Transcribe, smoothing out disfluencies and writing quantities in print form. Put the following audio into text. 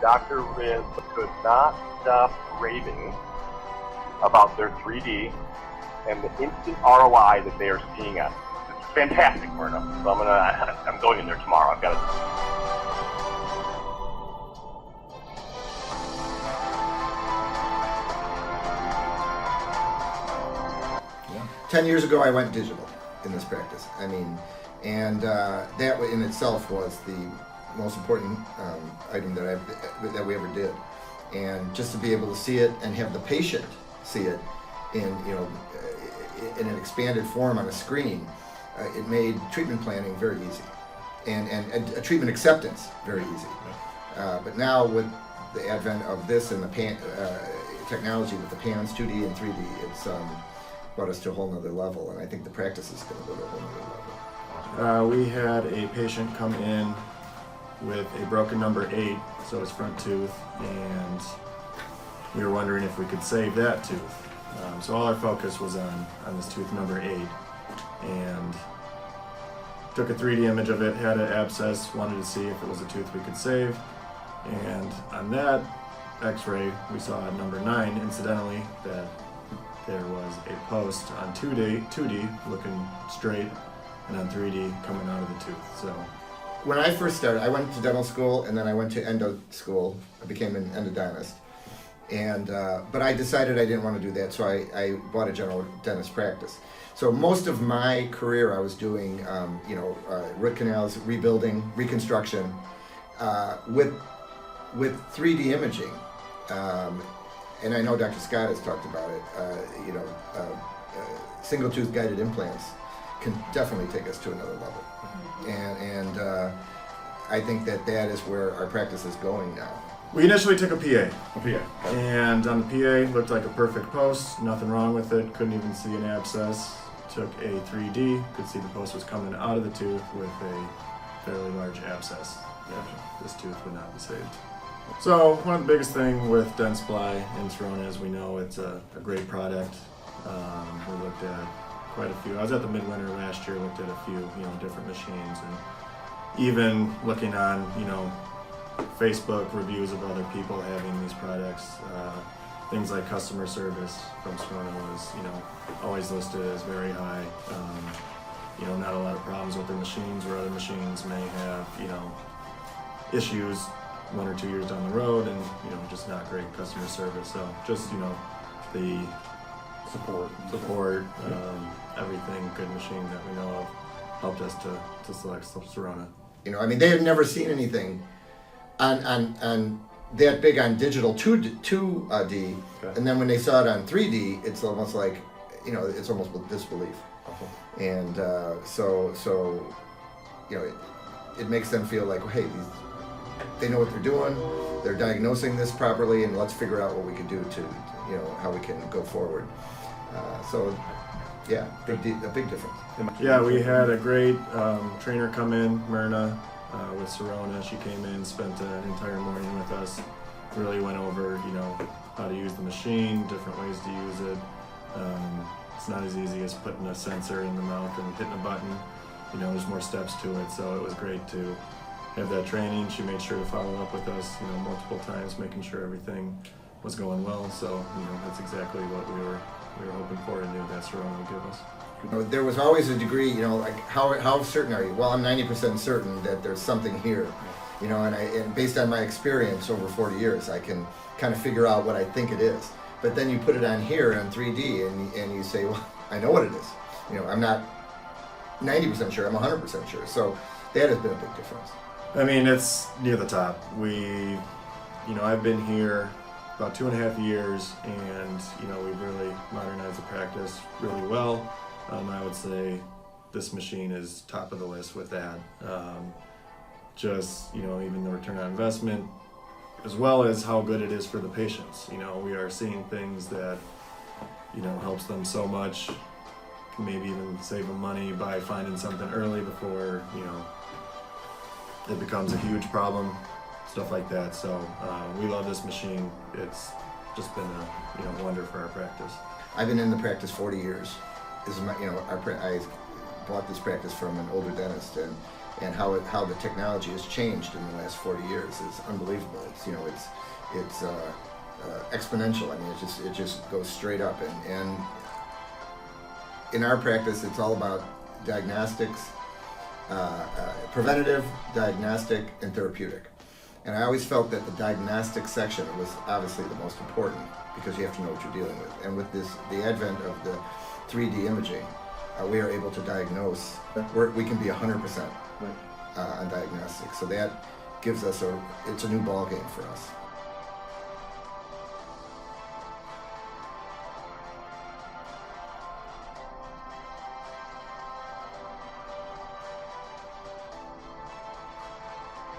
Dr. Rysz could not stop raving about their 3D and the instant ROI that they are seeing on it. It's fantastic, Myrna. So I'm going in there tomorrow. I've got to. 10 years ago, I went digital in this practice. I mean, and that in itself was the most important item that we ever did. And just to be able to see it and have the patient see it in in an expanded form on a screen, it made treatment planning very easy, and a treatment acceptance very easy. But now with the advent of this and the technology with the PANS 2D and 3D, it's brought us to a whole nother level, and I think the practice is going to go to a whole nother level. We had a patient come in with a broken number 8, so his front tooth, and we were wondering if we could save that tooth. So all our focus was on this tooth number 8, and took a 3D image of it, had an abscess, wanted to see if it was a tooth we could save, and on that x-ray we saw at number 9, incidentally, that there was a post on 2D looking straight, and on 3D coming out of the tooth. So when I first started, I went to dental school and then I went to endo school. I became an endodontist, and but I decided I didn't want to do that, so I bought a general dentist practice. So most of my career I was doing root canals, rebuilding, reconstruction with 3D imaging. And I know Dr. Scott has talked about it. Single tooth guided implants can definitely take us to another level. And I think that is where our practice is going now. we initially took a PA. And on the PA, looked like a perfect post, nothing wrong with it, couldn't even see an abscess. Took a 3D, could see the post was coming out of the tooth with a fairly large abscess. This tooth would not be saved. So one of the biggest things with Dentsply in Sirona is we know it's a great product. We looked at quite a few. I was at the Midwinter last year, looked at a few different machines, and even looking on Facebook reviews of other people having these products. Things like customer service from Sirona was always listed as very high. Not a lot of problems with their machines, where other machines may have issues 1 or 2 years down the road, and just not great customer service. So just the support, everything, good machine that we know of helped us to select Sirona. They had never seen anything on that big on digital 2D, okay. And then when they saw it on 3D, it's almost like it's almost with disbelief. And so it makes them feel like, hey, they know what they're doing, they're diagnosing this properly, and let's figure out what we can do to how we can go forward. A big difference. Yeah, we had a great trainer come in, Myrna, with Sirona. She came in, spent an entire morning with us, really went over how to use the machine, different ways to use it. It's not as easy as putting a sensor in the mouth and hitting a button. There's more steps to it, so it was great to have that training. She made sure to follow up with us multiple times, making sure everything was going well. So that's exactly what we were hoping for and knew that Sirona would give us. There was always a degree, like how certain are you? Well, I'm 90% certain that there's something here, and based on my experience over 40 years, I can kind of figure out what I think it is. But then you put it on here on 3D, and you say, well, I know what it is. I'm not 90% sure, I'm 100% sure. So that has been a big difference. It's near the top. I've been here about 2.5 years, and we've really modernized the practice really well. I would say this machine is top of the list with that. Even the return on investment, as well as how good it is for the patients. We are seeing things that, helps them so much, can maybe even save them money by finding something early before, it becomes a huge problem, stuff like that. So we love this machine. It's just been a wonder for our practice. I've been in the practice 40 years. I bought this practice from an older dentist, and how the technology has changed in the last 40 years is unbelievable. It's it's exponential. I mean, it just goes straight up. And in our practice, it's all about diagnostics, preventative, diagnostic, and therapeutic. And I always felt that the diagnostic section was obviously the most important because you have to know what you're dealing with. And with the advent of the 3D imaging, we are able to diagnose. We can be 100% on diagnostics. So that gives us it's a new ball game for us.